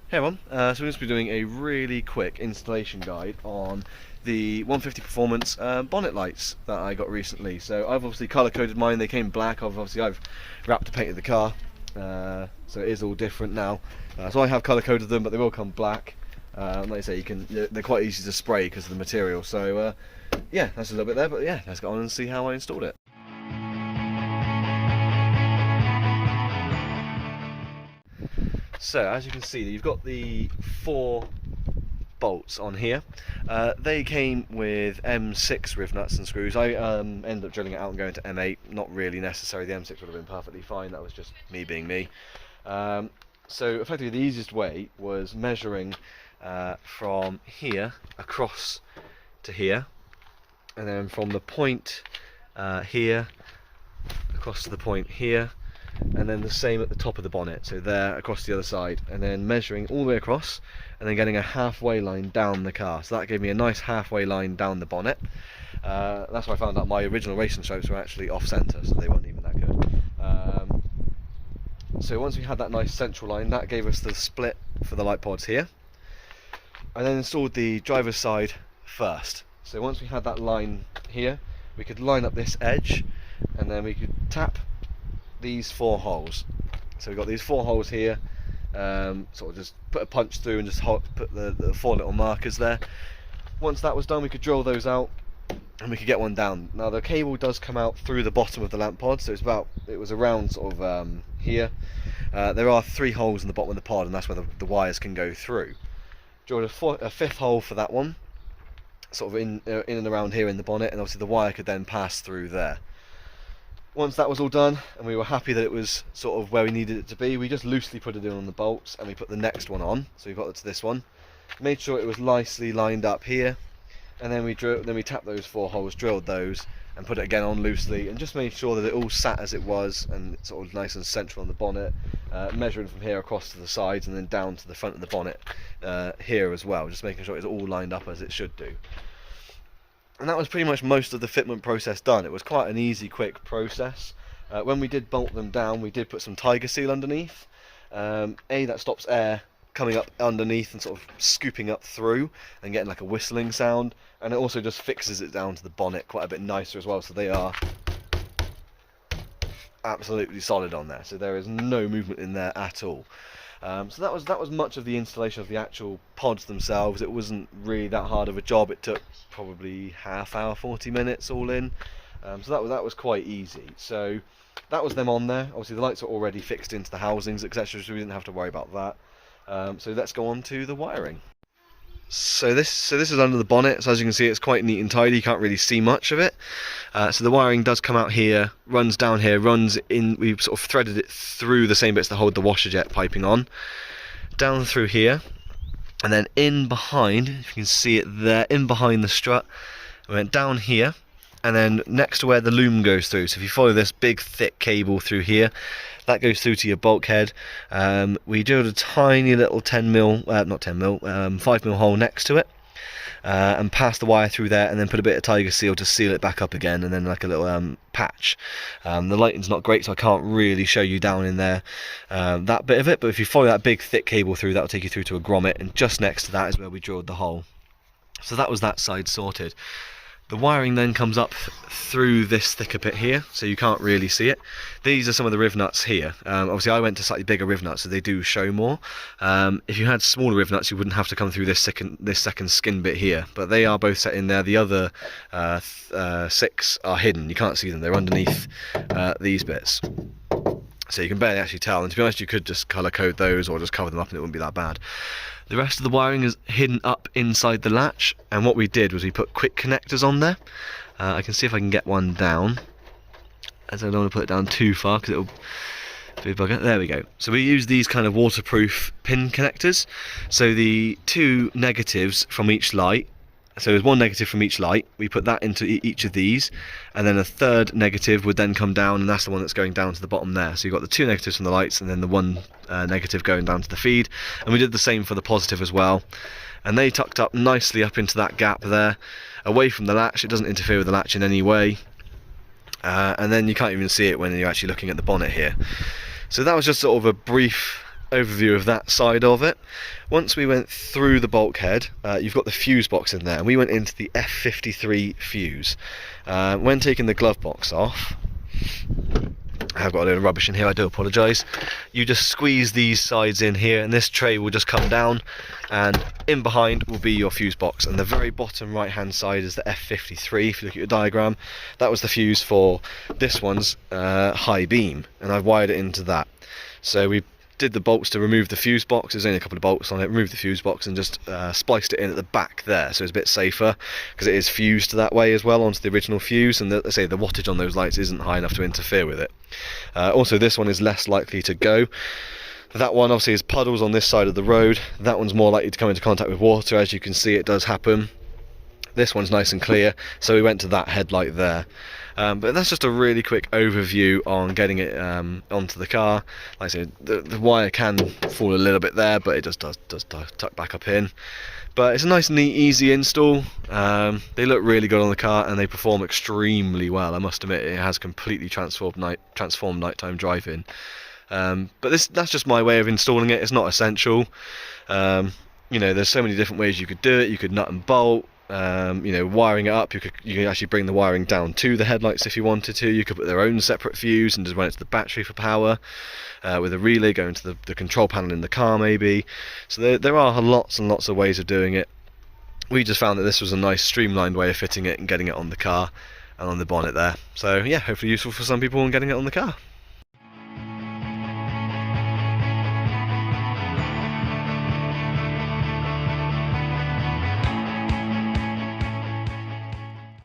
Hey everyone, so we're going to be doing a really quick installation guide on the 150 Performance bonnet lights that I got recently. So I've obviously colour coded mine, they came black. I've wrapped and painted the car, so it is all different now. So I have colour coded them, but they will come black. Like I say, they're quite easy to spray because of the material. So yeah, that's a little bit there, but yeah, let's get on and see how I installed it. So as you can see, you've got the 4 bolts on here. They came with M6 riv nuts and screws. I ended up drilling it out and going to M8. Not really necessary. The M6 would have been perfectly fine. That was just me being me. So effectively the easiest way was measuring from here across to here, and then from the point here across to the point here, and then the same at the top of the bonnet, so there across the other side, and then measuring all the way across and then getting a halfway line down the car. So that gave me a nice halfway line down the bonnet. That's where I found out my original racing stripes were actually off centre, so they weren't even that good. So once we had that nice central line, that gave us the split for the light pods here. I then installed the driver's side first. So once we had that line here, we could line up this edge, and then we could tap these 4 holes. So we've got these 4 holes here, sort of just put a punch through and just put the 4 little markers there. Once that was done, we could drill those out and we could get one down. Now the cable does come out through the bottom of the lamp pod, so it was around sort of here. There are 3 holes in the bottom of the pod, and that's where the wires can go through. Drilled a 5th hole for that one, sort of in and around here in the bonnet, and obviously the wire could then pass through there. Once that was all done and we were happy that it was sort of where we needed it to be, we just loosely put it in on the bolts and we put the next one on. So we got it to this one, made sure it was nicely lined up here, and then we tapped those 4 holes, drilled those, and put it again on loosely, and just made sure that it all sat as it was and it's sort of nice and central on the bonnet, measuring from here across to the sides and then down to the front of the bonnet here as well, just making sure it's all lined up as it should do. And that was pretty much most of the fitment process done. It was quite an easy, quick process. When we did bolt them down, we did put some Tiger Seal underneath. That stops air coming up underneath and sort of scooping up through and getting like a whistling sound, and it also just fixes it down to the bonnet quite a bit nicer as well, so they are absolutely solid on there, so there is no movement in there at all. So that was much of the installation of the actual pods themselves. It wasn't really that hard of a job. It took probably half hour, 40 minutes all in. So that was quite easy. So that was them on there. Obviously the lights are already fixed into the housings, etc., so we didn't have to worry about that. So let's go on to the wiring. So this is under the bonnet, so as you can see it's quite neat and tidy, you can't really see much of it. So the wiring does come out here, runs down here, runs in, we've sort of threaded it through the same bits that hold the washer jet piping on, down through here, and then in behind, if you can see it there, in behind the strut, we went down here, and then next to where the loom goes through. So if you follow this big thick cable through here, that goes through to your bulkhead. We drilled a tiny little 5mm hole next to it, and passed the wire through there, and then put a bit of Tiger Seal to seal it back up again, and then like a little patch. The lighting's not great, so I can't really show you down in there that bit of it, but if you follow that big thick cable through, that will take you through to a grommet, and just next to that is where we drilled the hole. So that was that side sorted. The wiring then comes up through this thicker bit here, so you can't really see it. These are some of the riv nuts here. Obviously I went to slightly bigger riv nuts, so they do show more. If you had smaller riv nuts, you wouldn't have to come through this second skin bit here, but they are both set in there. The other 6 are hidden, you can't see them, they're underneath these bits. So you can barely actually tell, and to be honest you could just colour code those or just cover them up and it wouldn't be that bad. The rest of the wiring is hidden up inside the latch, and what we did was we put quick connectors on there. I can see if I can get one down, as I don't want to put it down too far because it'll be a bugger. There we go. So we use these kind of waterproof pin connectors. So the 2 negatives from each light, so there's 1 negative from each light, we put that into each of these, and then a 3rd negative would then come down, and that's the one that's going down to the bottom there. So you've got the 2 negatives from the lights, and then the 1 negative going down to the feed, and we did the same for the positive as well, and they tucked up nicely up into that gap there, away from the latch. It doesn't interfere with the latch in any way, and then you can't even see it when you're actually looking at the bonnet here. So that was just sort of a brief overview of that side of it. Once we went through the bulkhead, you've got the fuse box in there, and we went into the F53 fuse. When taking the glove box off, I have got a load of rubbish in here, I do apologise. You just squeeze these sides in here, and this tray will just come down, and in behind will be your fuse box. And the very bottom right hand side is the F53. If you look at your diagram, that was the fuse for this one's high beam, and I've wired it into that. So we did the bolts to remove the fuse box. There's only a couple of bolts on it. Removed the fuse box and just spliced it in at the back there, so it's a bit safer because it is fused that way as well onto the original fuse, and let's say the wattage on those lights isn't high enough to interfere with it. Also, this one is less likely to go. That one obviously is puddles on this side of the road. That one's more likely to come into contact with water. As you can see, it does happen. This one's nice and clear, so we went to that headlight there. But that's just a really quick overview on getting it onto the car. Like I said, the wire can fall a little bit there, but it just does tuck back up in. But it's a nice, neat, easy install. They look really good on the car, and they perform extremely well. I must admit, it has completely transformed nighttime driving. But that's just my way of installing it. It's not essential. You know, there's so many different ways you could do it. You could nut and bolt. You know, wiring it up, you could actually bring the wiring down to the headlights if you wanted to. You could put their own separate fuse and just run it to the battery for power, with a relay going to the control panel in the car maybe. So there are lots and lots of ways of doing it. We just found that this was a nice streamlined way of fitting it and getting it on the car and on the bonnet there. So yeah, hopefully useful for some people and getting it on the car.